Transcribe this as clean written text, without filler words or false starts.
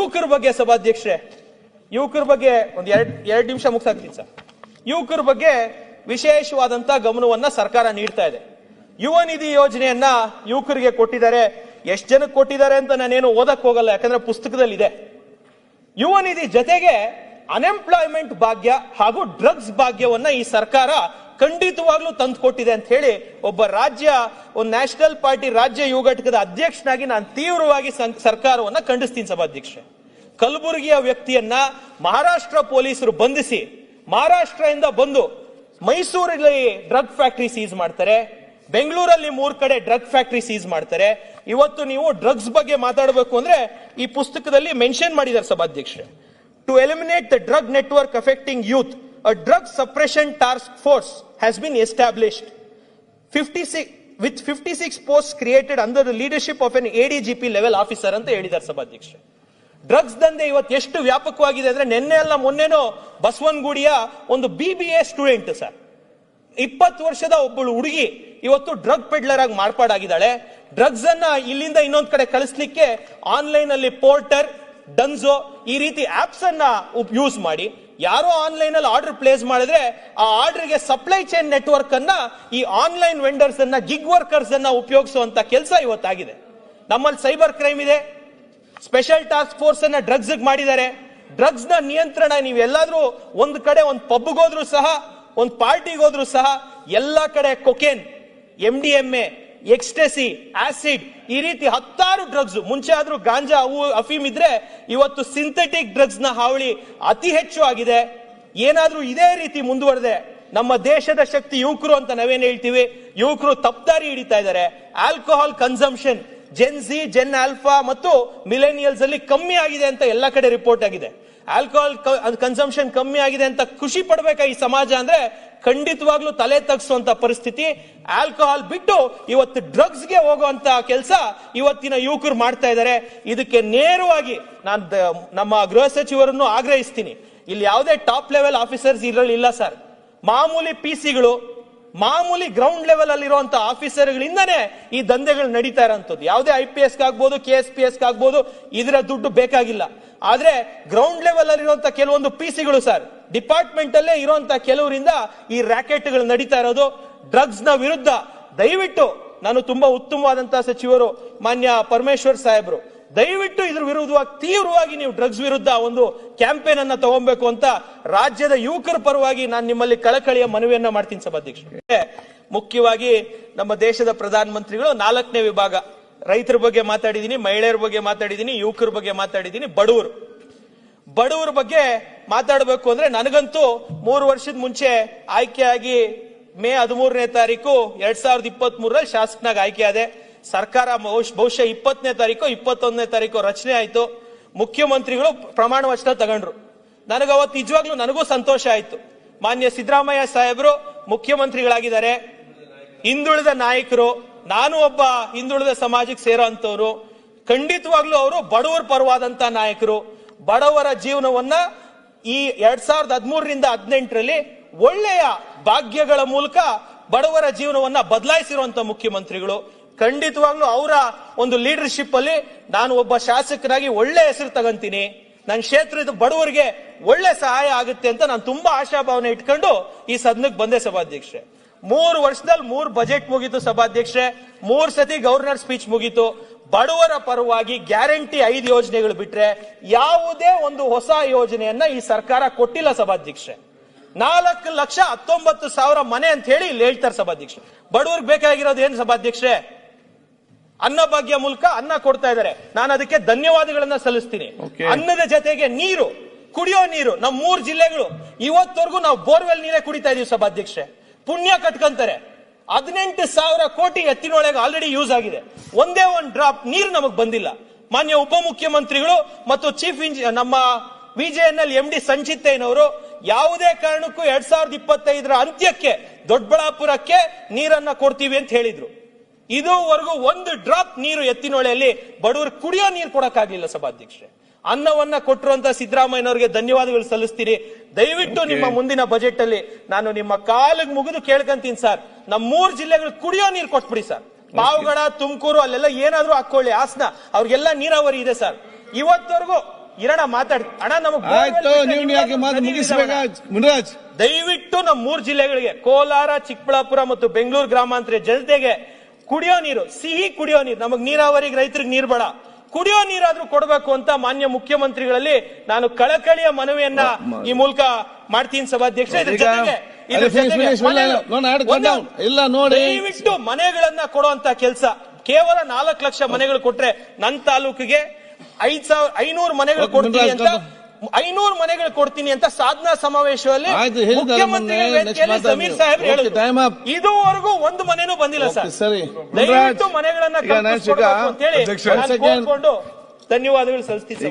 ಯುವಕರ ಬಗ್ಗೆ ಸಭಾಧ್ಯಕ್ಷರೇ, ಯುವಕರ ಬಗ್ಗೆ ಒಂದ್ ಎರಡು ನಿಮಿಷ ಮುಗಿಸಾಕ್ತೀನಿ ಸರ್. ಯುವಕರ ಬಗ್ಗೆ ವಿಶೇಷವಾದಂತ ಗಮನವನ್ನ ಸರ್ಕಾರ ನೀಡ್ತಾ ಇದೆ. ಯುವ ನಿಧಿ ಯೋಜನೆಯನ್ನ ಯುವಕರಿಗೆ ಕೊಟ್ಟಿದ್ದಾರೆ. ಎಷ್ಟು ಜನಕ್ಕೆ ಕೊಟ್ಟಿದ್ದಾರೆ ಅಂತ ನಾನೇನು ಓದಕ್ ಹೋಗಲ್ಲ, ಯಾಕಂದ್ರೆ ಪುಸ್ತಕದಲ್ಲಿ ಇದೆ. ಯುವ ನಿಧಿ ಜೊತೆಗೆ ಅನ್ಎಂಪ್ಲಾಯ್ಮೆಂಟ್ ಭಾಗ್ಯ ಹಾಗೂ ಡ್ರಗ್ಸ್ ಭಾಗ್ಯವನ್ನ ಈ ಸರ್ಕಾರ ಖಂಡಿತವಾಗ್ಲೂ ತಂದು ಕೊಟ್ಟಿದೆ ಅಂತ ಹೇಳಿ ಒಬ್ಬ ಒಂದು ನ್ಯಾಷನಲ್ ಪಾರ್ಟಿ ರಾಜ್ಯ ಯುವ ಘಟಕದ ಅಧ್ಯಕ್ಷನಾಗಿ ನಾನು ತೀವ್ರವಾಗಿ ಸರ್ಕಾರವನ್ನ ಖಂಡಿಸ್ತೀನಿ ಸಭಾಧ್ಯಕ್ಷರೇ. ಕಲಬುರಗಿಯ ವ್ಯಕ್ತಿಯನ್ನ ಮಹಾರಾಷ್ಟ್ರ ಪೊಲೀಸರು ಬಂಧಿಸಿ ಮಹಾರಾಷ್ಟ್ರದಿಂದ ಬಂದು ಮೈಸೂರಲ್ಲಿ ಡ್ರಗ್ ಫ್ಯಾಕ್ಟರಿ ಸೀಸ್ ಮಾಡ್ತಾರೆ, ಬೆಂಗಳೂರಲ್ಲಿ 3 ಕಡೆ ಡ್ರಗ್ ಫ್ಯಾಕ್ಟರಿ ಸೀಸ್ ಮಾಡ್ತಾರೆ. ಇವತ್ತು ನೀವು ಡ್ರಗ್ಸ್ ಬಗ್ಗೆ ಮಾತಾಡಬೇಕು ಅಂದ್ರೆ ಈ ಪುಸ್ತಕದಲ್ಲಿ ಮೆನ್ಷನ್ ಮಾಡಿದ್ದಾರೆ ಸಭಾಧ್ಯಕ್ಷರೇ. To eliminate the drug network affecting youth, a drug suppression task force has been established 56 posts created under the leadership of an ADGP level officer ಅಂತ ಹೇಳಿದ್ದಾರೆ ಸಭಾಧ್ಯಕ್ಷರೇ. ಡ್ರಗ್ಸ್ ದಂಧೆ ಇವತ್ತು ಎಷ್ಟು ವ್ಯಾಪಕವಾಗಿದೆ ಅಂದ್ರೆ ನಿನ್ನೆ ಅಲ್ಲ ಮೊನ್ನೆನೋ ಬಸವನಗುಡಿಯ ಒಂದು BBA ಸ್ಟೂಡೆಂಟ್ ಸರ್, 20 ವರ್ಷದ ಒಬ್ಬಳು ಹುಡುಗಿ ಇವತ್ತು ಡ್ರಗ್ ಪೆಡ್ಲರ್ ಆಗಿ ಮಾರ್ಪಾಡಾಗಿದ್ದಾಳೆ. ಡ್ರಗ್ಸ್ ಅನ್ನ ಇಲ್ಲಿಂದ ಇನ್ನೊಂದ್ ಕಡೆ ಕಳಿಸ್ಲಿಕ್ಕೆ ಆನ್ಲೈನ್ ಅಲ್ಲಿ ಪೋರ್ಟರ್, ಡನ್ಸೋ ಈ ರೀತಿ ಆಪ್ಸ್ ಅನ್ನ ಯೂಸ್ ಮಾಡಿ ಯಾರೋ ಆನ್ಲೈನ್ ಅಲ್ಲಿ ಆರ್ಡರ್ ಪ್ಲೇಸ್ ಮಾಡಿದ್ರೆ ಆ ಆರ್ಡರ್ ಗೆ ಸಪ್ಲೈ ಚೈನ್ ನೆಟ್ವರ್ಕ್ ಅನ್ನ ಈ ಆನ್ಲೈನ್ ವೆಂಡರ್ಸ್ ಅನ್ನ ಗಿಗ್ ವರ್ಕರ್ಸ್ ಅನ್ನ ಉಪಯೋಗಿಸುವಂತ ಕೆಲಸ ಇವತ್ತಾಗಿದೆ. ನಮ್ಮಲ್ಲಿ ಸೈಬರ್ ಕ್ರೈಮ್ ಇದೆ, ಸ್ಪೆಷಲ್ ಟಾಸ್ಕ್ ಫೋರ್ಸ್ ಅನ್ನ ಡ್ರಗ್ಸ್ ಮಾಡಿದ್ದಾರೆ. ಡ್ರಗ್ಸ್ ನ ನಿಯಂತ್ರಣ ನೀವೆಲ್ಲಾದ್ರೂ ಒಂದು ಕಡೆ ಒಂದು ಪಬ್ಗೆ ಹೋದ್ರು ಸಹ, ಒಂದು ಪಾರ್ಟಿಗೆ ಹೋದ್ರು ಸಹ ಎಲ್ಲಾ ಕಡೆ ಕೊಕೇನ್, MDMA, ಎಕ್ಸ್ಟಸಿ, ಆಸಿಡ್ ಈ ರೀತಿ 10 ಡ್ರಗ್ಸ್. ಮುಂಚೆ ಆದ್ರೂ ಗಾಂಜಾ, ಅಫೀಮ್ ಇದ್ರೆ ಇವತ್ತು ಸಿಂಥೆಟಿಕ್ ಡ್ರಗ್ಸ್ ನ ಹಾವಳಿ ಅತಿ ಹೆಚ್ಚು ಆಗಿದೆ. ಏನಾದ್ರೂ ಇದೇ ರೀತಿ ಮುಂದುವರೆದೆ ನಮ್ಮ ದೇಶದ ಶಕ್ತಿ ಯುವಕರು ಅಂತ ನಾವೇನ್ ಹೇಳ್ತೀವಿ, ಯುವಕರು ತಪ್ಪದಾರಿ ಹಿಡಿತಾ ಇದ್ದಾರೆ. Alcohol consumption gen Z, gen alpha ಮತ್ತು ಮಿಲೆನಿಯಲ್ಸ್ ಅಲ್ಲಿ ಕಮ್ಮಿ ಆಗಿದೆ ಅಂತ ಎಲ್ಲಾ ಕಡೆ ರಿಪೋರ್ಟ್ ಆಗಿದೆ. ಆಲ್ಕೋಹಾಲ್ ಕನ್ಸಂಪ್ಷನ್ ಕಮ್ಮಿ ಆಗಿದೆ ಅಂತ ಖುಷಿ ಪಡ್ಬೇಕಾ ಈ ಸಮಾಜ ಅಂದ್ರೆ ಖಂಡಿತವಾಗ್ಲೂ ತಲೆ ತಗ್ಸುವಂತ ಪರಿಸ್ಥಿತಿ. ಆಲ್ಕೋಹಾಲ್ ಬಿಟ್ಟು ಇವತ್ತು ಡ್ರಗ್ಸ್ ಗೆ ಹೋಗುವಂತ ಕೆಲಸ ಇವತ್ತಿನ ಯುವಕರು ಮಾಡ್ತಾ ಇದ್ದಾರೆ. ಇದಕ್ಕೆ ನೇರವಾಗಿ ನಾನು ನಮ್ಮ ಗೃಹ ಸಚಿವರನ್ನು ಆಗ್ರಹಿಸ್ತೀನಿ, ಇಲ್ಲಿ ಯಾವುದೇ ಟಾಪ್ ಲೆವೆಲ್ ಆಫೀಸರ್ಸ್ ಇದರಲ್ಲಿ ಇಲ್ಲ ಸರ್. ಮಾಮೂಲಿ PCಗಳು, ಮಾಮೂಲಿ ಗ್ರೌಂಡ್ ಲೆವೆಲ್ ಅಲ್ಲಿರುವಂತ ಆಫೀಸರ್ಗಳಿಂದಾನೇ ಈ ದಂಧೆಗಳು ನಡೀತಾ ಇರೋಂಥದ್ದು. ಯಾವುದೇ IPS ಆಗ್ಬೋದು, KSPS ಆಗ್ಬೋದು, ಇದರ ದುಡ್ಡು ಬೇಕಾಗಿಲ್ಲ. ಆದ್ರೆ ಗ್ರೌಂಡ್ ಲೆವೆಲ್ ಅಲ್ಲಿರುವಂತ ಕೆಲವೊಂದು PCಗಳು ಸರ್, ಡಿಪಾರ್ಟ್ಮೆಂಟ್ ಅಲ್ಲೇ ಇರುವಂತ ಕೆಲವರಿಂದ ಈ ರ್ಯಾಕೆಟ್ಗಳು ನಡೀತಾ ಇರೋದು. ಡ್ರಗ್ಸ್ ನ ವಿರುದ್ಧ ದಯವಿಟ್ಟು, ನಾನು ತುಂಬಾ ಉತ್ತಮವಾದಂತಹ ಸಚಿವರು ಮಾನ್ಯ ಪರಮೇಶ್ವರ್ ಸಾಹೇಬ್ರು, ದಯವಿಟ್ಟು ಇದ್ರ ವಿರುದ್ಧವಾಗಿ ತೀವ್ರವಾಗಿ ನೀವು ಡ್ರಗ್ಸ್ ವಿರುದ್ಧ ಒಂದು ಕ್ಯಾಂಪೇನ್ ಅನ್ನ ತಗೊಬೇಕು ಅಂತ ರಾಜ್ಯದ ಯುವಕರ ಪರವಾಗಿ ನಾನು ನಿಮ್ಮಲ್ಲಿ ಕಳಕಳಿಯ ಮನವಿಯನ್ನ ಮಾಡ್ತೀನಿ ಸಭಾಧ್ಯಕ್ಷರೇ. ಮುಖ್ಯವಾಗಿ ನಮ್ಮ ದೇಶದ ಪ್ರಧಾನ ಮಂತ್ರಿಗಳು 4ನೇ ವಿಭಾಗ, ರೈತರ ಬಗ್ಗೆ ಮಾತಾಡಿದೀನಿ, ಮಹಿಳೆಯರ ಬಗ್ಗೆ ಮಾತಾಡಿದೀನಿ, ಯುವಕರ ಬಗ್ಗೆ ಮಾತಾಡಿದೀನಿ, ಬಡವರ ಬಗ್ಗೆ ಮಾತಾಡಬೇಕು ಅಂದ್ರೆ ನನಗಂತೂ 3 ವರ್ಷದ ಮುಂಚೆ ಆಯ್ಕೆಯಾಗಿ ಮೇ 13ನೇ ತಾರೀಕು 2023ರಲ್ಲಿ ಶಾಸಕನಾಗಿ ಆಯ್ಕೆ ಆದೆ. ಸರ್ಕಾರ ಬಹುಶಃ 20ನೇ ತಾರೀಕು 21ನೇ ತಾರೀಕು ರಚನೆ ಆಯ್ತು. ಮುಖ್ಯಮಂತ್ರಿಗಳು ಪ್ರಮಾಣ ವಚನ ತಗೊಂಡ್ರು. ನನಗವತ್ತು ನಿಜವಾಗ್ಲೂ ನನಗೂ ಸಂತೋಷ ಆಯ್ತು. ಮಾನ್ಯ ಸಿದ್ದರಾಮಯ್ಯ ಸಾಹೇಬರು ಮುಖ್ಯಮಂತ್ರಿಗಳಾಗಿದ್ದಾರೆ. ಹಿಂದುಳಿದ ನಾಯಕರು, ನಾನು ಒಬ್ಬ ಹಿಂದುಳಿದ ಸಮಾಜಕ್ಕೆ ಸೇರೋ ಅಂತವ್ರು. ಖಂಡಿತವಾಗ್ಲೂ ಅವರು ಬಡವರ ಪರವಾದಂತ ನಾಯಕರು. ಬಡವರ ಜೀವನವನ್ನ ಈ 2013ರಿಂದ 18ರಲ್ಲಿ ಒಳ್ಳೆಯ ಭಾಗ್ಯಗಳ ಮೂಲಕ ಬಡವರ ಜೀವನವನ್ನ ಬದಲಾಯಿಸಿರುವಂತ ಮುಖ್ಯಮಂತ್ರಿಗಳು. ಖಂಡಿತವಾಗ್ಲೂ ಅವರ ಒಂದು ಲೀಡರ್ಶಿಪ್ ಅಲ್ಲಿ ನಾನು ಒಬ್ಬ ಶಾಸಕರಾಗಿ ಒಳ್ಳೆ ಹೆಸರು ತಗಂತೀನಿ. ನನ್ನ ಕ್ಷೇತ್ರದ ಬಡವರಿಗೆ ಒಳ್ಳೆ ಸಹಾಯ ಆಗುತ್ತೆ ಅಂತ ನಾನು ತುಂಬಾ ಆಶಾಭಾವನೆ ಇಟ್ಕೊಂಡು ಈ ಸದನಕ್ಕೆ ಬಂದೆ ಸಭಾಧ್ಯಕ್ಷೆ. 3 ವರ್ಷದಲ್ಲಿ 3 ಬಜೆಟ್ ಮುಗೀತು ಸಭಾಧ್ಯಕ್ಷೆ, 3 ಸತಿ ಗವರ್ನರ್ ಸ್ಪೀಚ್ ಮುಗೀತು. ಬಡವರ ಪರವಾಗಿ ಗ್ಯಾರಂಟಿ 5 ಯೋಜನೆಗಳು ಬಿಟ್ರೆ ಯಾವುದೇ ಒಂದು ಹೊಸ ಯೋಜನೆಯನ್ನ ಈ ಸರ್ಕಾರ ಕೊಟ್ಟಿಲ್ಲ ಸಭಾಧ್ಯಕ್ಷೆ. 4,19,000 ಮನೆ ಅಂತ ಹೇಳಿ ಇಲ್ಲಿ ಹೇಳ್ತಾರೆ ಸಭಾಧ್ಯಕ್ಷೆ. ಬಡವರಿಗೆ ಬೇಕಾಗಿರೋದು ಏನು ಸಭಾಧ್ಯಕ್ಷೆ? ಅನ್ನಭಾಗ್ಯ ಮೂಲಕ ಅನ್ನ ಕೊಡ್ತಾ ಇದ್ದಾರೆ. ನಾನು ಅದಕ್ಕೆ ಧನ್ಯವಾದಗಳನ್ನ ಸಲ್ಲಿಸ್ತೀನಿ. ಅನ್ನದ ಜೊತೆಗೆ ನೀರು, ಕುಡಿಯೋ ನೀರು, ನಮ್ಮ 3 ಜಿಲ್ಲೆಗಳು ಇವತ್ತವರೆಗೂ ನಾವು ಬೋರ್ವೆಲ್ ನೀರೇ ಕುಡಿತಾ ಇದೀವಿ ಸಭಾಧ್ಯಕ್ಷೆ. ಪುಣ್ಯ ಕಟ್ಕೊಂತಾರೆ. 18,000 ಕೋಟಿ ಎತ್ತಿನೊಳಗೆ ಆಲ್ರೆಡಿ ಯೂಸ್ ಆಗಿದೆ. ಒಂದೇ ಒಂದು ಡ್ರಾಪ್ ನೀರು ನಮಗ್ ಬಂದಿಲ್ಲ. ಮಾನ್ಯ ಉಪಮುಖ್ಯಮಂತ್ರಿಗಳು ಮತ್ತು ಚೀಫ್ ನಮ್ಮ VJNL MD ಸಂಚಿತ್ತಯ್ಯನವರು ಯಾವುದೇ ಕಾರಣಕ್ಕೂ 2025ರ ಅಂತ್ಯಕ್ಕೆ ದೊಡ್ಡಬಳ್ಳಾಪುರಕ್ಕೆ ನೀರನ್ನ ಕೊಡ್ತೀವಿ ಅಂತ ಹೇಳಿದ್ರು. ಇದುವರೆಗೂ ಒಂದು ಡ್ರಾಪ್ ನೀರು ಎತ್ತಿನೊಳೆಯಲ್ಲಿ ಬಡವರು ಕುಡಿಯೋ ನೀರು ಕೊಡಕ್ಕಾಗ್ಲಿಲ್ಲ ಸಭಾಧ್ಯಕ್ಷೆ. ಅನ್ನವನ್ನ ಕೊಟ್ಟಿರುವಂತ ಸಿದ್ದರಾಮಯ್ಯನವರಿಗೆ ಧನ್ಯವಾದಗಳು ಸಲ್ಲಿಸ್ತೀನಿ. ದಯವಿಟ್ಟು ನಿಮ್ಮ ಮುಂದಿನ ಬಜೆಟ್ ಅಲ್ಲಿ ನಾನು ನಿಮ್ಮ ಕಾಲಿಗೆ ಮುಗಿದು ಕೇಳ್ಕಂತೀನಿ ಸರ್, ನಮ್ಮ 3 ಜಿಲ್ಲೆಗಳು ಕುಡಿಯೋ ನೀರು ಕೊಟ್ಬಿಡಿ ಸರ್. ಪಾವಗಡ, ತುಮಕೂರು ಅಲ್ಲೆಲ್ಲ ಏನಾದ್ರೂ ಹಾಕೊಳ್ಳಿ, ಹಾಸನ ಅವ್ರಿಗೆಲ್ಲ ನೀರಾವರಿ ಇದೆ ಸರ್. ಇವತ್ತವರೆಗೂ ಇರೋಣ ಮಾತಾಡಿ ಅಣ್ಣ ನಮಗೆ ಆಯ್ತು, ನೀವು ಯಾಕೆ ಮಾತು ಮುಗಿಸ್ಬೇಕಾ ಮುನಿರಾಜ್? ದಯವಿಟ್ಟು ನಮ್ಮ 3 ಜಿಲ್ಲೆಗಳಿಗೆ ಕೋಲಾರ, ಚಿಕ್ಕಬಳ್ಳಾಪುರ ಮತ್ತು ಬೆಂಗಳೂರು ಗ್ರಾಮಾಂತರ ಜನತೆಗೆ ಕುಡಿಯೋ ನೀರು, ಸಿಹಿ ಕುಡಿಯೋ ನೀರು, ನಮಗ್ ನೀರಾವರಿಗೆ ರೈತರಿಗೆ ನೀರ್ ಬೇಡ, ಕುಡಿಯೋ ನೀರಾದ್ರೂ ಕೊಡಬೇಕು ಅಂತ ಮಾನ್ಯ ಮುಖ್ಯಮಂತ್ರಿಗಳಲ್ಲಿ ನಾನು ಕಳಕಳಿಯ ಮನವಿಯನ್ನ ಈ ಮೂಲಕ ಮಾಡ್ತೀನಿ ಸಭಾಧ್ಯಕ್ಷ. ಇದ್ರ ಜೊತೆಗೆ ದಯವಿಟ್ಟು ಮನೆಗಳನ್ನ ಕೊಡುವಂತ ಕೆಲಸ, ಕೇವಲ 4 ಲಕ್ಷ ಮನೆಗಳು ಕೊಟ್ರೆ ನನ್ನ ತಾಲೂಕಿಗೆ 500 ಮನೆಗಳು ಕೊಡ್ತೀನಿ ಅಂತ 500 ಮನೆಗಳು ಕೊಡ್ತೀನಿ ಅಂತ ಸಾಧನಾ ಸಮಾವೇಶದಲ್ಲಿ ಮುಖ್ಯಮಂತ್ರಿಗಳ ಸಮೀರ್ ಸಾಹೇಬ್ ಹೇಳಿದ್ರು. ಇದುವರೆಗೂ ಒಂದು ಮನೆನೂ ಬಂದಿಲ್ಲ ಸರ್. ದಯವಿಟ್ಟು ಮನೆಗಳನ್ನ ಅಂತ ಹೇಳಿ ಧನ್ಯವಾದಗಳು ಸಲ್ಲಿಸ್ತೀನಿ.